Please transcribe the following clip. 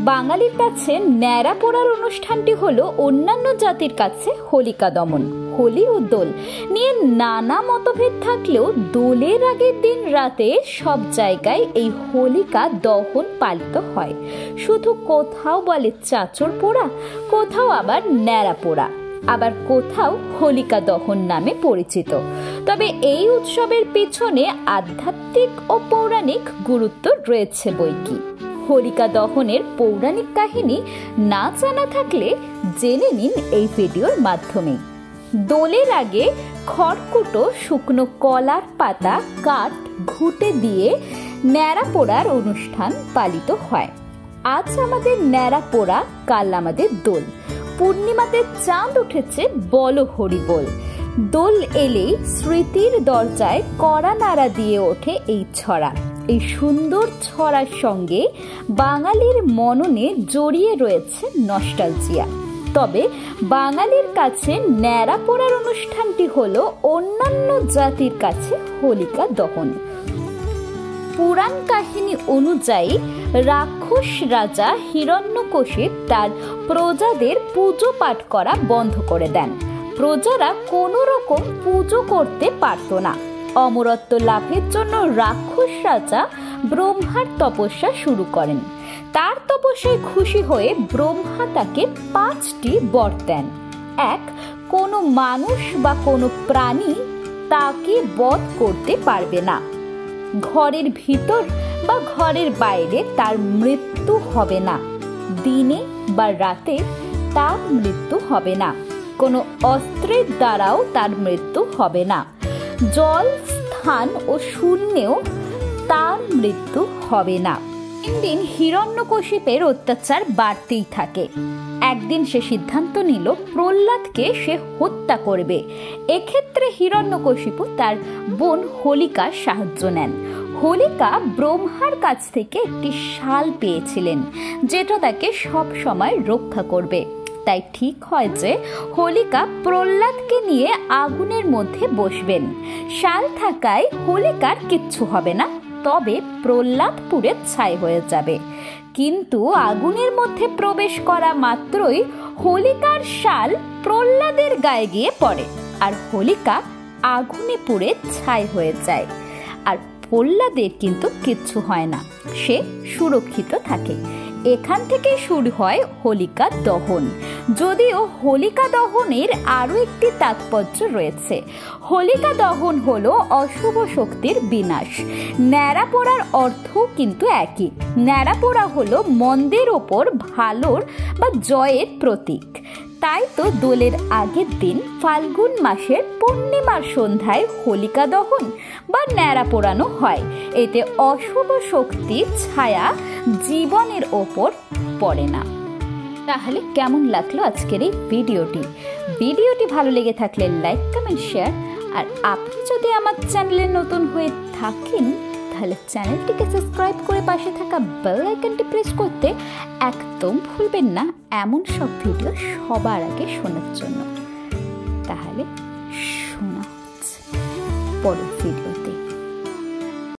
বাঙালির কাছে ন্যাড়া পোড়ার অনুষ্ঠানটি হলো অন্যান্য জাতির কাছে হোলিকা দমন। হোলি ও দোল নিয়ে নানা মতভেদ থাকলেও দোলের আগের দিন রাতে সব জায়গায় এই হোলিকা দহন পালিত হয়। শুধু কোথাও বলে চাচর পোড়া, কোথাও আবার ন্যাড়া পোড়া, আবার কোথাও হোলিকা দহন নামে পরিচিত। তবে এই উৎসবের পিছনে আধ্যাত্মিক ও পৌরাণিক গুরুত্ব রয়েছে বৈকি। হোলিকা দহনের পৌরাণিক কাহিনী না জানা থাকলে জেনে নিন এই ভিডিওর মাধ্যমে। দোলের আগে খড়কুটো শুকনো কলার পাতা কাঠ ঘুঁটে দিয়ে ন্যাড়া পোড়ার অনুষ্ঠান পালিত হয়। আজ আমাদের ন্যাড়া পোড়া, কাল আমাদের দোল। পূর্ণিমাতে চাঁদ উঠেছে, বলো হরি বল। দোল এলেই স্মৃতির দরজায় কড়া নাড়া দিয়ে ওঠে এই ছড়া। এই সুন্দর ছড়ার সঙ্গে বাঙালির মননে জড়িয়ে রয়েছে নস্টালজিয়া। তবে বাঙালির কাছে ন্যাড়া পোড়ার অনুষ্ঠানটি হলো অন্যান্য জাতির কাছে হোলিকা দহন। পুরাণ কাহিনী অনুযায়ী রাক্ষস রাজা হিরণ্যকশিপ তার প্রজাদের পুজো পাঠ করা বন্ধ করে দেন। প্রজারা কোনো রকম পুজো করতে পারত না। অমরত্ব লাভের জন্য রাক্ষস রাজা ব্রহ্মার তপস্যা শুরু করেন। তার তপস্যায় খুশি হয়ে ব্রহ্মা তাকে 5টি বর দেন। 1, কোনো মানুষ বা কোনো প্রাণী তাকে বধ করতে পারবে না। ঘরের ভিতর বা ঘরের বাইরে তার মৃত্যু হবে না। দিনে বা রাতে তার মৃত্যু হবে না। কোনো অস্ত্রের দ্বারাও তার মৃত্যু হবে না। জল, স্থান ও শূন্যেও তার মৃত্যু হবে না। দিন হিরণ্যকশিপের অত্যাচার বাড়তেই থাকে। একদিন সে সিদ্ধান্ত নিল প্রহ্লাদকে সে হত্যা করবে। এক্ষেত্রে হিরণ্যকশিপু তার বোন হোলিকার সাহায্য নেন। হোলিকা ব্রহ্মার কাছ থেকে একটি শাল পেয়েছিলেন, যেটা তাকে সব সময় রক্ষা করবে। তাই ঠিক হয় যে হোলিকা প্রহ্লাদকে নিয়ে আগুনের মধ্যে বসবেন। শাল থাকায় হোলিকার কিচ্ছু হবে না, তবে প্রহ্লাদ পুড়ে ছাই হয়ে যাবে। কিন্তু আগুনের মধ্যে প্রবেশ করা মাত্রই হোলিকার শাল প্রহ্লাদের গায়ে গিয়ে পড়ে, আর হোলিকা আগুনে পুড়ে ছাই হয়ে যায়। আর প্রহ্লাদের কিন্তু কিচ্ছু হয় না, সে সুরক্ষিত থাকে। এখান থেকে শুরু হয় হোলিকা দহন। যদিও হোলিকা দহনের আরও একটি তাৎপর্য রয়েছে। হোলিকা দহন হলো অশুভ শক্তির বিনাশ। ন্যাড়া পোড়ার অর্থ কিন্তু একই। ন্যাড়া পোড়া হলো মন্দের ওপর ভালোর বা জয়ের প্রতীক। তাই তো দোলের আগের দিন ফাল্গুন মাসের পূর্ণিমার সন্ধ্যায় হোলিকা দহন বা ন্যাড়া পোড়ানো হয়। এতে অশুভ শক্তির ছায়া জীবনের ওপর পড়ে না। তাহলে কেমন লাগলো আজকের এই ভিডিওটি ভালো লেগে থাকলে লাইক, কমেন্ট, শেয়ার। আর আপনি যদি আমার চ্যানেলে নতুন হয়ে থাকেন তাহলে চ্যানেলটিকে সাবস্ক্রাইব করে পাশে থাকা বেল আইকনটি প্রেস করতে একদম ভুলবেন না, এমন সব ভিডিও সবার আগে শোনার জন্য। তাহলে শোনা হচ্ছে পরের ভিডিওতে।